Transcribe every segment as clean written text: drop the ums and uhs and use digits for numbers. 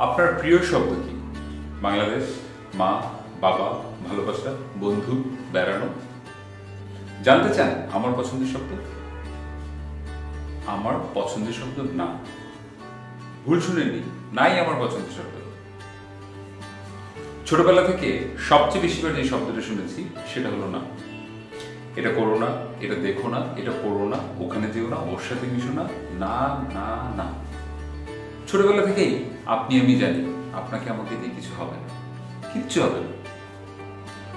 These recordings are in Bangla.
আপনার প্রিয় শব্দ কি? বাংলাদেশ, মা, বাবা, ভালোবাসা, বন্ধু, বেড়ানো। জানতে চান আমার পছন্দের শব্দ? আমার পছন্দের শব্দ না। ভুল শুনেননি, নাই আমার পছন্দের শব্দ। ছোটবেলা থেকে সবচেয়ে বেশিবার যে শব্দটা শুনেছি সেটা হলো না। এটা করো না, এটা দেখো না, এটা পড়ো না, ওখানে যেও না, ওর সাথে মিশো না, না না না। ছোটবেলা থেকেই আপনি আমি জানি আপনাকে আমাকে দিয়ে কিছু হবে না, কিচ্ছু হবে না।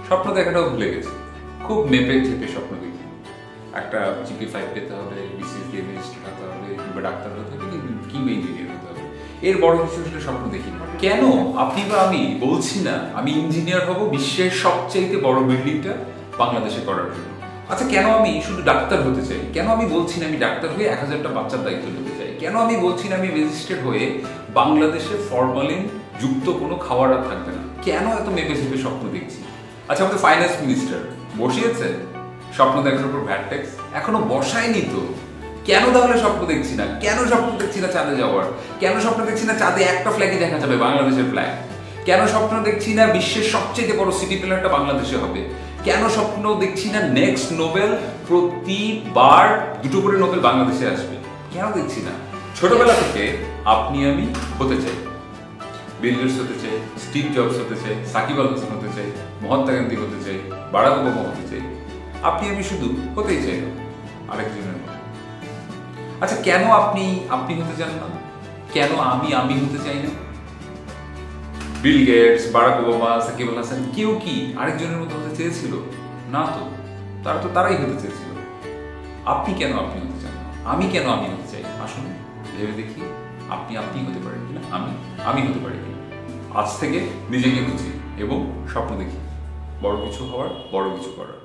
স্বপ্ন দেখাটাও ভুলে গেছি, খুব মেপে চেপে স্বপ্ন দেখি। একটা জিপি 5 পেতে হবে, বিসিএস দিয়ে রেজিস্টার হতে হবে, কিংবা ডাক্তার হতে হবে, কিংবা ইঞ্জিনিয়ার হতে হবে। এর বড় কিছু আসলে স্বপ্ন দেখি না। কেন আপনি বা আমি বলছি না আমি ইঞ্জিনিয়ার হব বিশ্বের সবচাইতে বড় বিল্ডিংটা বাংলাদেশে করার জন্য? আচ্ছা, কেন আমি শুধু ডাক্তার হতে চাই? কেন আমি বলছি না আমি ডাক্তার হয়ে 1000টা বাচ্চার দায়িত্ব নিতে চাই? কেন আমি বলছি না আমি রেজিস্টার্ড হয়ে বাংলাদেশে ফরমালিন যুক্ত কোনো খাবার আর থাকবে না? কেন এত মেপে চেপে স্বপ্ন দেখছি? আচ্ছা, আমাদের ফাইন্যান্স মিনিস্টার বসিয়েছে স্বপ্ন দেখার উপর ভ্যাট ট্যাক্স, এখনো বসায়নি তো। কেন তাহলে স্বপ্ন দেখছি না? কেন স্বপ্ন দেখছি না চাঁদে যাওয়ার? কেন স্বপ্ন দেখছি না চাঁদে একটা ফ্ল্যাগই দেখা যাবে, বাংলাদেশের ফ্ল্যাগ? কেন স্বপ্ন দেখছি না বিশ্বের সবচেয়ে বড় সিটি প্ল্যানটা বাংলাদেশে হবে? কেন স্বপ্ন দেখছি না নেক্সট নোবেল প্রতিবার 2টো করে নোবেল বাংলাদেশে আসবে? কেন দেখছি না? ছোটবেলা থেকে আপনি আমি হতে চাই, বিল গেটস হতে চাই, স্টিভ জবস হতে চাই, সাকিব আল হাসান হতে চাই, মহাত্মা গান্ধী হতে চাই, বারাক ওবামা হতে চাই। আপনি আমি শুধু হতেই চাই না আরেকজনের মতো। আচ্ছা, কেন আপনি আপনি হতে চান না? কেন আমি হতে চাই না? Bill Gates, Barack Obama, Shakib Al Hasan কেউ কি আরেকজনের মতো হতে চেয়েছিল? না তো, তারাই হতে চেয়েছিল। আপনি কেন আপনি হতে চান না? আমি কেন আমি হতে চাই? আসুন ভেবে দেখি, আপনি হতে পারেন কিনা, আমি হতে পারি কিনা। আজ থেকে নিজেকে খুঁজি এবং স্বপ্ন দেখি বড় কিছু হওয়ার, বড় কিছু করার।